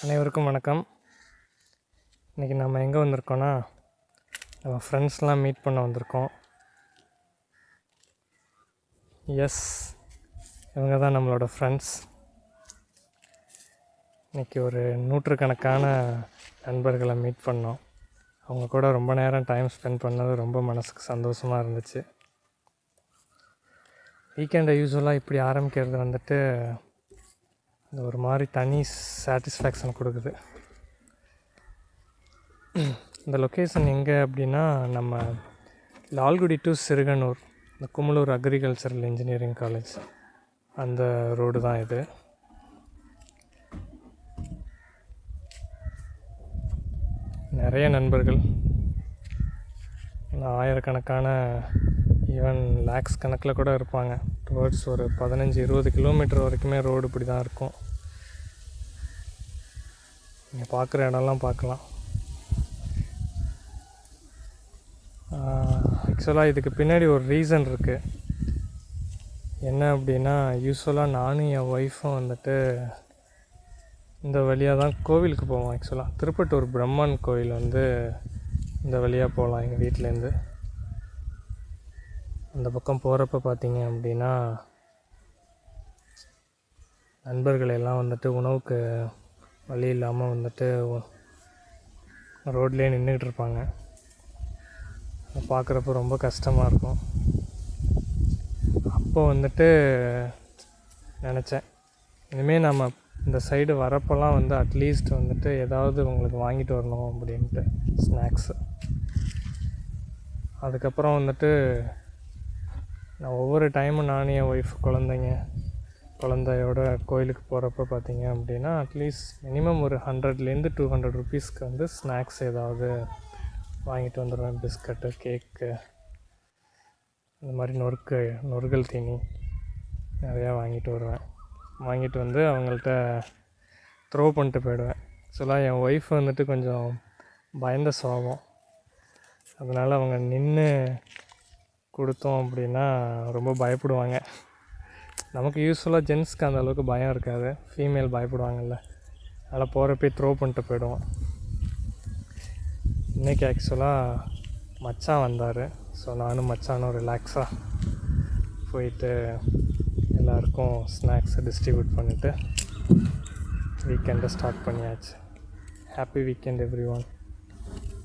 அனைவருக்கும் வணக்கம். இன்றைக்கி நம்ம எங்கே வந்திருக்கோன்னா, நம்ம ஃப்ரெண்ட்ஸ்லாம் மீட் பண்ண வந்திருக்கோம். எஸ், இவங்க தான் நம்மளோட ஃப்ரெண்ட்ஸ். இன்றைக்கி ஒரு நூற்றுக்கணக்கான நண்பர்களை மீட் பண்ணோம். அவங்க கூட ரொம்ப நேரம் டைம் ஸ்பெண்ட் பண்ணது ரொம்ப மனசுக்கு சந்தோஷமாக இருந்துச்சு. வீக்கெண்டை யூஸ்வலாக இப்படி ஆரம்பிக்கிறது வந்துட்டு இந்த ஒரு மாதிரி தனி சாட்டிஸ்ஃபேக்ஷன் கொடுக்குது. இந்த லொக்கேஷன் எங்கே அப்படின்னா, நம்ம லால்குடி டு சிறுகனூர், இந்த குமுளூர் அக்ரிகல்ச்சரல் இன்ஜினியரிங் காலேஜ் அந்த ரோடு தான் இது. நிறைய நண்பர்கள், ஆயிரக்கணக்கான ஈவன் லேக்ஸ் கணக்கில் கூட இருப்பாங்க. டுவர்ட்ஸ் ஒரு 15-20 கிலோமீட்டர் வரைக்குமே ரோடு இப்படி தான் இருக்கும். நீங்கள் பார்க்குற இடம்லாம் பார்க்கலாம். ஆக்சுவலாக இதுக்கு பின்னாடி ஒரு ரீசன் இருக்குது. என்ன அப்படின்னா, யூஸ்வலாக நானும் என் ஒய்ஃபும் வந்துட்டு இந்த வழியாக தான் கோவிலுக்கு போவோம். ஆக்சுவலாக திருப்பட்டூர் பிரம்மன் கோவில் இந்த வழியாக போகலாம் எங்கள் வீட்டிலேருந்து. அந்த பக்கம் போகிறப்ப பார்த்தீங்க அப்படின்னா, நண்பர்கள் எல்லாம் உணவுக்கு வழி இல்லாமல் ரோட்லேயே நின்றுக்கிட்டு இருப்பாங்க. பார்க்குறப்ப ரொம்ப கஷ்டமாக இருக்கும். அப்போ நினச்சேன், இனிமேல் நம்ம இந்த சைடு வரப்போலாம் அட்லீஸ்ட் ஏதாவது உங்களுக்கு வாங்கிட்டு வரணும் அப்படின்ட்டு ஸ்நாக்ஸு. அதுக்கப்புறம் நான் ஒவ்வொரு டைமும் நானும் என் ஒய்ஃப் குழந்தையோட கோயிலுக்கு போகிறப்ப பார்த்தீங்க அப்படின்னா, அட்லீஸ்ட் மினிமம் ஒரு 100-200 ருபீஸ்க்கு ஸ்நாக்ஸ் ஏதாவது வாங்கிட்டு வந்துடுவேன். பிஸ்கட்டு, கேக்கு, இந்த மாதிரி நொறுகல் தீனி நிறையா வாங்கிட்டு வருவேன். வாங்கிட்டு அவங்கள்ட்ட த்ரோ பண்ணிட்டு போயிடுவேன். ஆக்சுவலாக என் ஒய்ஃப் கொஞ்சம் பயந்த சுபாவம். அதனால் அவங்க நின்று கொடுத்தோம் அப்படின்னா ரொம்ப பயப்படுவாங்க. நமக்கு யூஸ்வலாக ஜென்ஸ்க்கு அந்த அளவுக்கு பயம் இருக்காது, ஃபீமேல் பயப்படுவாங்கள்ல. அதனால் போகிறப்பே த்ரோ பண்ணிட்டு போயிடுவோம். இன்றைக்கி ஆக்சுவலாக மச்சான் வந்தார். ஸோ நானும் மச்சானும் ரிலாக்ஸாக போயிட்டு எல்லாருக்கும் ஸ்நாக்ஸை டிஸ்ட்ரிபியூட் பண்ணிவிட்டு வீக்கெண்டை ஸ்டார்ட் பண்ணியாச்சு. Happy weekend every one.